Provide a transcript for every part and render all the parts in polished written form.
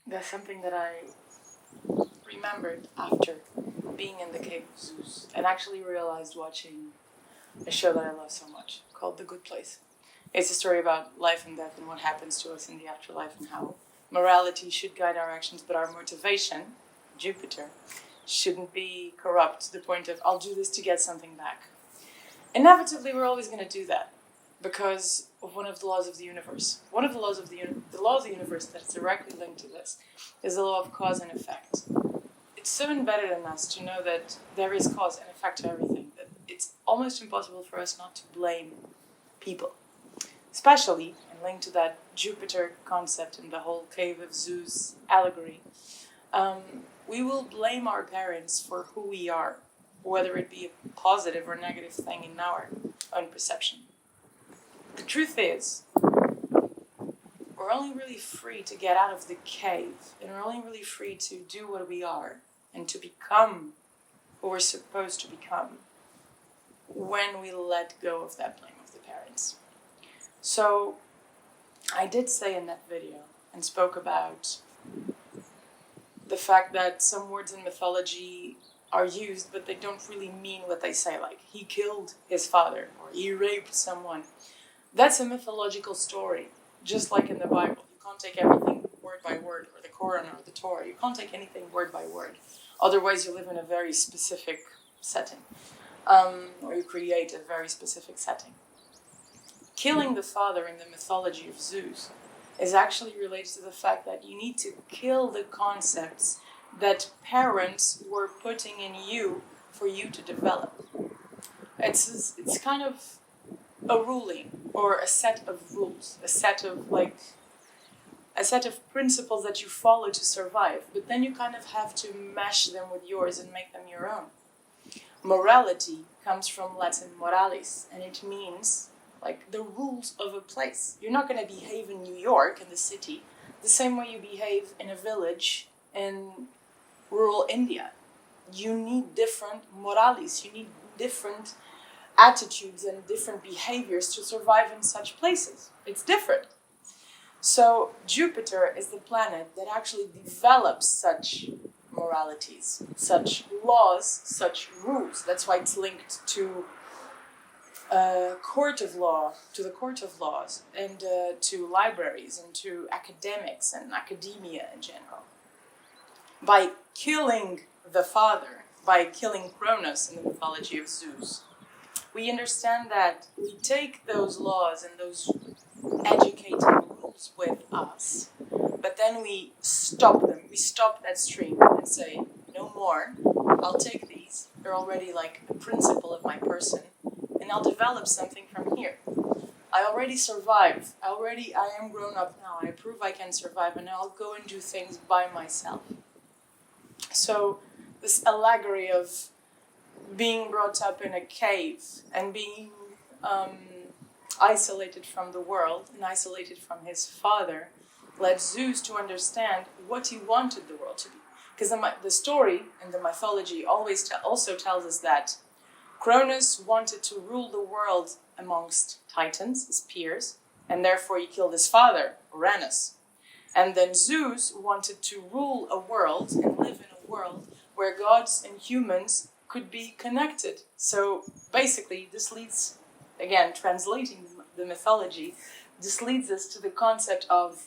That's something that I remembered after being in the Cave of Zeus, and actually realized watching a show that I love so much called The Good Place. It's a story about life and death and what happens to us in the afterlife and how morality should guide our actions, but our motivation, Jupiter, shouldn't be corrupt to the point of, I'll do this to get something back. Inevitably, we're always going to do that because of one of the laws of the universe. One of the laws of the universe that is directly linked to this is the law of cause and effect. It's so embedded in us to know that there is cause and effect to everything that it's almost impossible for us not to blame people. Especially, and linked to that Jupiter concept and the whole Cave of Zeus allegory, we will blame our parents for who we are, whether it be a positive or negative thing in our own perception. The truth is, we're only really free to get out of the cave, and we're only really free to do what we are and to become who we're supposed to become when we let go of that blame of the parents. So, I did say in that video and spoke about the fact that some words in mythology are used, but they don't really mean what they say, like he killed his father or he raped someone. That's a mythological story, just like in the Bible. You can't take everything word by word, or the Quran or the Torah. You can't take anything word by word. Otherwise, you live in a very specific setting, or you create a very specific setting. Killing the father in the mythology of Zeus is actually related to the fact that you need to kill the concepts that parents were putting in you for you to develop. It's kind of a ruling or a set of rules, a set of principles that you follow to survive, but then you kind of have to mesh them with yours and make them your own. Morality comes from Latin moralis, and it means like the rules of a place. You're not going to behave in New York, in the city, the same way you behave in a village in rural India. You need different moralis, you need different attitudes and different behaviors to survive in such places. It's different. So Jupiter is the planet that actually develops such moralities, such laws, such rules. That's why it's linked to court of law, to the court of laws, and to libraries, and to academics and academia in general. By killing the father, by killing Cronus in the mythology of Zeus, we understand that we take those laws and those educating rules with us, but then we stop them. We stop that stream and say, no more. I'll take these. They're already like a principle of my person, and I'll develop something from here. I already survived. I am grown up now. I prove I can survive, and now I'll go and do things by myself. So this allegory of being brought up in a cave and being isolated from the world and isolated from his father led Zeus to understand what he wanted the world to be. Because the story and the mythology also tells us that Cronus wanted to rule the world amongst Titans, his peers, and therefore he killed his father, Uranus. And then Zeus wanted to rule a world and live in a world where gods and humans could be connected. So basically, this leads, again, translating the mythology, this leads us to the concept of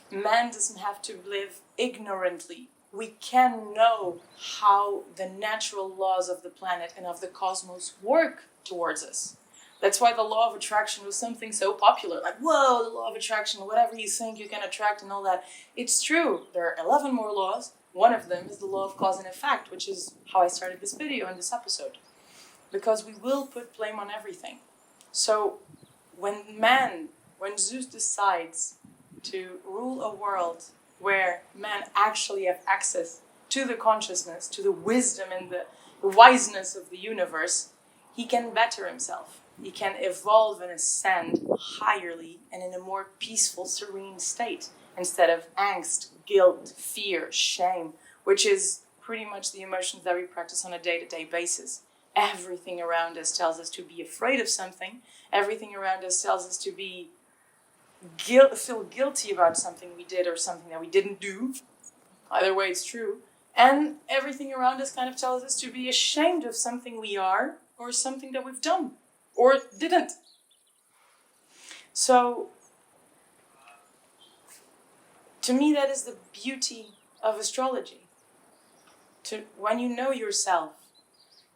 man doesn't have to live ignorantly. We can know how the natural laws of the planet and of the cosmos work towards us. That's why the law of attraction was something so popular. Like, whoa, the law of attraction, whatever you think you can attract and all that. It's true. There are 11 more laws. One of them is the law of cause and effect, which is how I started this video and this episode. Because we will put blame on everything. So when Zeus decides to rule a world where man actually have access to the consciousness, to the wisdom and the wiseness of the universe, he can better himself. He can evolve and ascend higherly and in a more peaceful, serene state, instead of angst, guilt, fear, shame, which is pretty much the emotions that we practice on a day-to-day basis. Everything around us tells us to be afraid of something. Everything around us tells us to be feel guilty about something we did or something that we didn't do. Either way, it's true. And everything around us kind of tells us to be ashamed of something we are or something that we've done or didn't. So, to me, that is the beauty of astrology. When you know yourself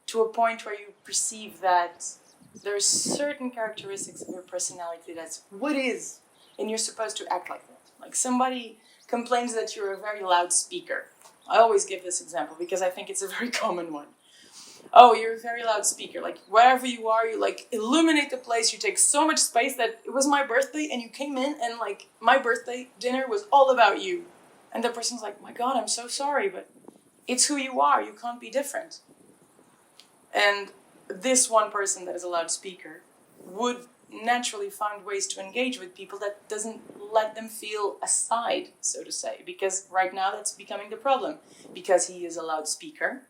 to a point where you perceive that there are certain characteristics of your personality that's what is, and you're supposed to act like that. Like somebody complains that you're a very loud speaker. I always give this example because I think it's a very common one. Oh, you're a very loud speaker. Like wherever you are, you like illuminate the place. You take so much space that it was my birthday and you came in and like my birthday dinner was all about you. And the person's like, my God, I'm so sorry, but it's who you are. You can't be different. And this one person that is a loud speaker would naturally find ways to engage with people that doesn't let them feel aside, so to say, because right now that's becoming the problem. Because he is a loud speaker,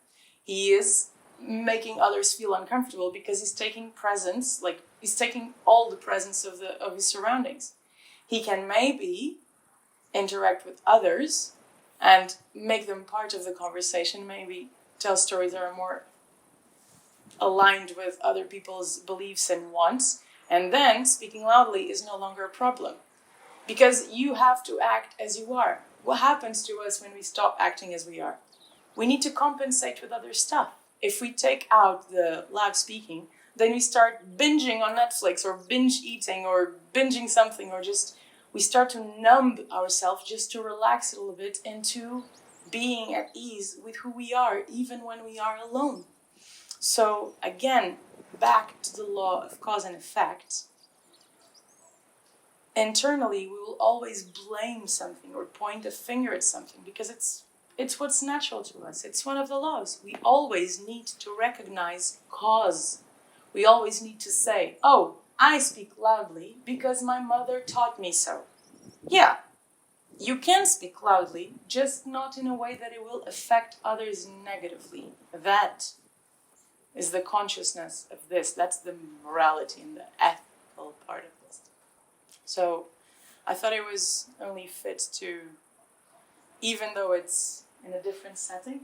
he is making others feel uncomfortable because he's taking presence, like he's taking all the presence of his surroundings. He can maybe interact with others and make them part of the conversation, maybe tell stories that are more aligned with other people's beliefs and wants, and then speaking loudly is no longer a problem. Because you have to act as you are. What happens to us when we stop acting as we are? We need to compensate with other stuff. If we take out the loud speaking, then we start binging on Netflix or binge eating or binging something, or just we start to numb ourselves just to relax a little bit into being at ease with who we are, even when we are alone. So again, back to the law of cause and effect. Internally, we will always blame something or point a finger at something because it's what's natural to us. It's one of the laws. We always need to recognize cause. We always need to say, oh, I speak loudly because my mother taught me so. Yeah, you can speak loudly, just not in a way that it will affect others negatively. That is the consciousness of this. That's the morality and the ethical part of this. So I thought it was only fit to, even though it's in a different setting,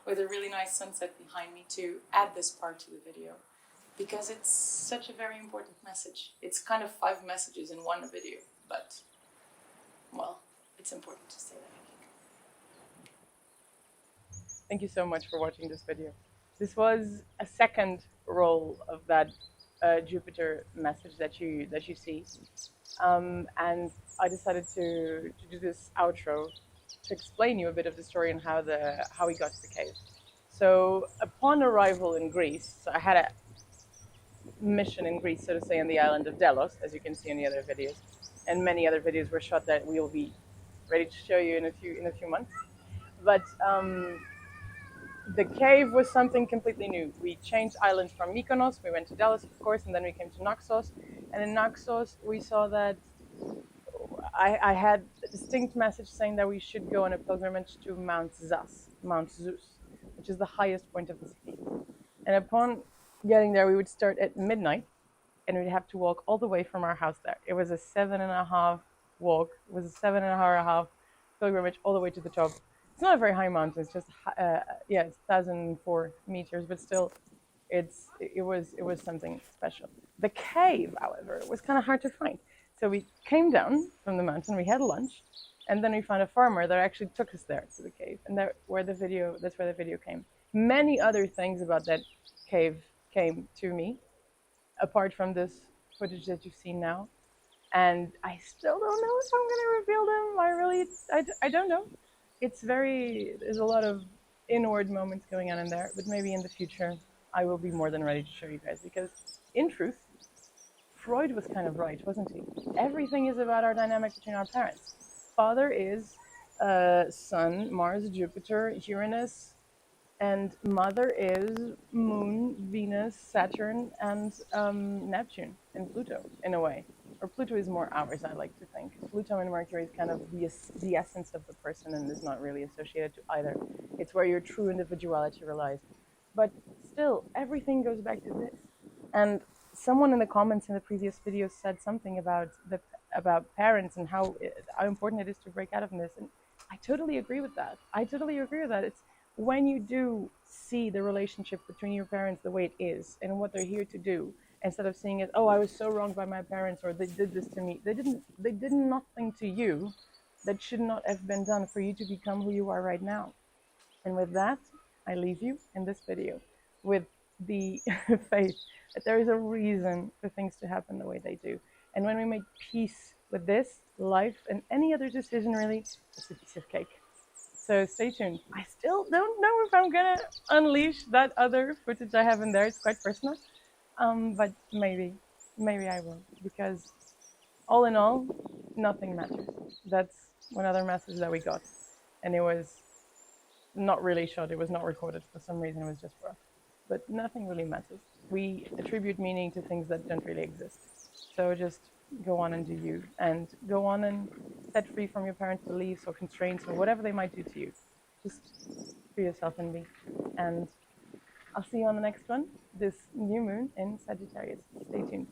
with a really nice sunset behind me, to add this part to the video. Because it's such a very important message. It's kind of 5 messages in one video, but, well, it's important to say that, I think. Thank you so much for watching this video. This was a second roll of that Jupiter message that you see, and I decided to do this outro to explain you a bit of the story and how we got to the cave. So upon arrival in Greece, so I had a mission in Greece, so to say, on the island of Delos, as you can see in the other videos, and many other videos were shot that we will be ready to show you in a few months. But the cave was something completely new. We changed islands from Mykonos, we went to Delos, of course, and then we came to Naxos. And in Naxos, we saw that I had a distinct message saying that we should go on a pilgrimage to Mount Zeus, which is the highest point of the city. And upon getting there, we would start at midnight, and we'd have to walk all the way from our house there. It was a 7.5 walk. It was a 7.5 pilgrimage all the way to the top. It's not a very high mountain. It's just it's 1,004 meters, but still, it was something special. The cave, however, was kind of hard to find. So we came down from the mountain. We had lunch, and then we found a farmer that actually took us there to the cave, and that's where the video came. Many other things about that cave came to me, apart from this footage that you've seen now, and I still don't know if I'm going to reveal them. I don't know. There's a lot of inward moments going on in there, but maybe in the future I will be more than ready to show you guys, because in truth, Freud was kind of right, wasn't he? Everything is about our dynamic between our parents. Father is Sun, Mars, Jupiter, Uranus, and mother is Moon, Venus, Saturn, and Neptune, and Pluto, in a way. Or Pluto is more ours, I like to think. Pluto and Mercury is kind of the essence of the person and is not really associated to either. It's where your true individuality relies. But still, everything goes back to this. And someone in the comments in the previous video said something about about parents and how important it is to break out of this. And I totally agree with that. I totally agree with that. It's when you do see the relationship between your parents the way it is and what they're here to do, instead of seeing it, oh, I was so wronged by my parents, or they did this to me. They did nothing to you that should not have been done for you to become who you are right now. And with that, I leave you in this video with the faith that there is a reason for things to happen the way they do. And when we make peace with this, life and any other decision really, it's a piece of cake. So stay tuned. I still don't know if I'm gonna unleash that other footage I have in there. It's quite personal, but maybe I will, because all in all, nothing matters. That's one other message that we got, and it was not really shot. It was not recorded for some reason. It was just for us. But nothing really matters. We attribute meaning to things that don't really exist. So just go on and do you, and go on and set free from your parents' beliefs or constraints or whatever they might do to you. Just be yourself and be. And I'll see you on the next one, this new moon in Sagittarius. Stay tuned.